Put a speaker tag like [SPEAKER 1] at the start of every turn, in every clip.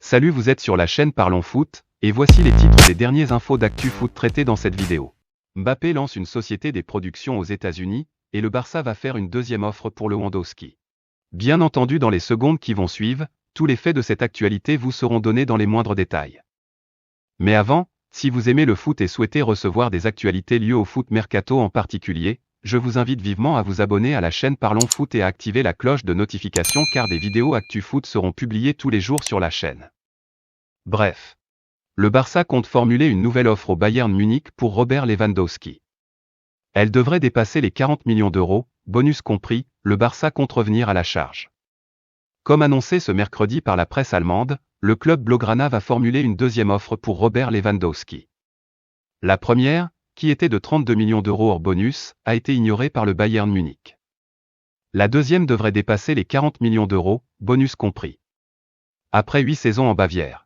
[SPEAKER 1] Salut, vous êtes sur la chaîne Parlons Foot, et voici les titres des dernières infos d'actu foot traitées dans cette vidéo. Mbappé lance une société des productions aux États-Unis, et le Barça va faire une deuxième offre pour Lewandowski. Bien entendu, dans les secondes qui vont suivre, tous les faits de cette actualité vous seront donnés dans les moindres détails. Mais avant, si vous aimez le foot et souhaitez recevoir des actualités liées au foot mercato en particulier, je vous invite vivement à vous abonner à la chaîne Parlons Foot et à activer la cloche de notification car des vidéos actu foot seront publiées tous les jours sur la chaîne. Bref. Le Barça compte formuler une nouvelle offre au Bayern Munich pour Robert Lewandowski. Elle devrait dépasser les 40 millions d'euros, bonus compris, le Barça compte revenir à la charge. Comme annoncé ce mercredi par la presse allemande, le club blaugrana va formuler une deuxième offre pour Robert Lewandowski. La première, qui était de 32 millions d'euros hors bonus, a été ignorée par le Bayern Munich. La deuxième devrait dépasser les 40 millions d'euros, bonus compris. Après 8 saisons en Bavière.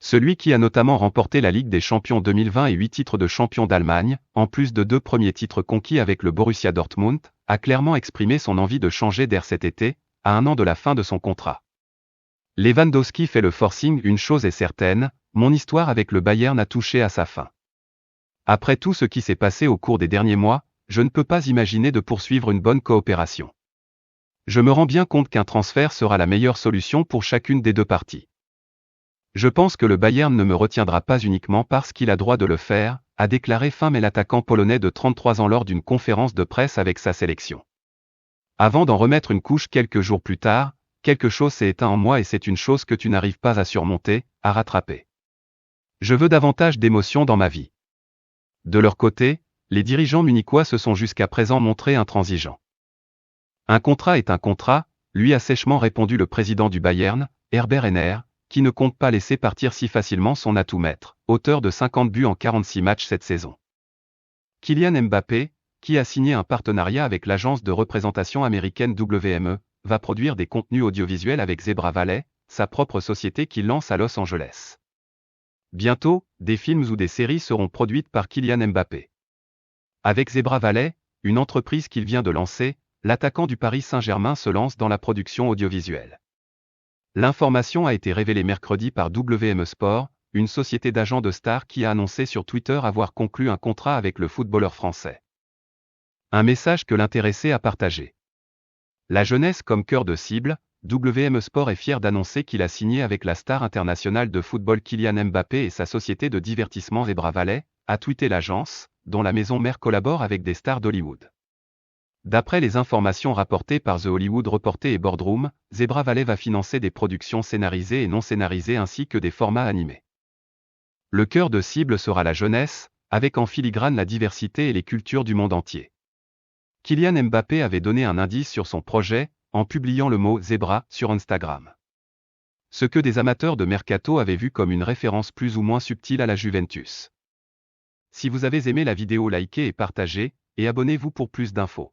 [SPEAKER 1] Celui qui a notamment remporté la Ligue des Champions 2020 et 8 titres de champion d'Allemagne, en plus de 2 premiers titres conquis avec le Borussia Dortmund, a clairement exprimé son envie de changer d'air cet été, à 1 an de la fin de son contrat. Lewandowski fait le forcing, une chose est certaine, mon histoire avec le Bayern a touché à sa fin. Après tout ce qui s'est passé au cours des derniers mois, je ne peux pas imaginer de poursuivre une bonne coopération. Je me rends bien compte qu'un transfert sera la meilleure solution pour chacune des deux parties. Je pense que le Bayern ne me retiendra pas uniquement parce qu'il a droit de le faire, a déclaré fin mai l'attaquant polonais de 33 ans lors d'une conférence de presse avec sa sélection. Avant d'en remettre une couche quelques jours plus tard, quelque chose s'est éteint en moi et c'est une chose que tu n'arrives pas à surmonter, à rattraper. Je veux davantage d'émotions dans ma vie. De leur côté, les dirigeants munichois se sont jusqu'à présent montrés intransigeants. Un contrat est un contrat, lui a sèchement répondu le président du Bayern, Herbert Renner, qui ne compte pas laisser partir si facilement son atout maître, auteur de 50 buts en 46 matchs cette saison. Kylian Mbappé, qui a signé un partenariat avec l'agence de représentation américaine WME, va produire des contenus audiovisuels avec Zebra Valley, sa propre société qu'il lance à Los Angeles. Bientôt, des films ou des séries seront produites par Kylian Mbappé. Avec Zebra Valley, une entreprise qu'il vient de lancer, l'attaquant du Paris Saint-Germain se lance dans la production audiovisuelle. L'information a été révélée mercredi par WM Sport, une société d'agents de stars qui a annoncé sur Twitter avoir conclu un contrat avec le footballeur français. Un message que l'intéressé a partagé. La jeunesse comme cœur de cible, WM Sport est fier d'annoncer qu'il a signé avec la star internationale de football Kylian Mbappé et sa société de divertissement Zebra Valley, a tweeté l'agence, dont la maison mère collabore avec des stars d'Hollywood. D'après les informations rapportées par The Hollywood Reporter et Boardroom, Zebra Valley va financer des productions scénarisées et non scénarisées ainsi que des formats animés. Le cœur de cible sera la jeunesse, avec en filigrane la diversité et les cultures du monde entier. Kylian Mbappé avait donné un indice sur son projet, en publiant le mot « Zebra » sur Instagram. Ce que des amateurs de mercato avaient vu comme une référence plus ou moins subtile à la Juventus. Si vous avez aimé la vidéo, likez et partagez, et abonnez-vous pour plus d'infos.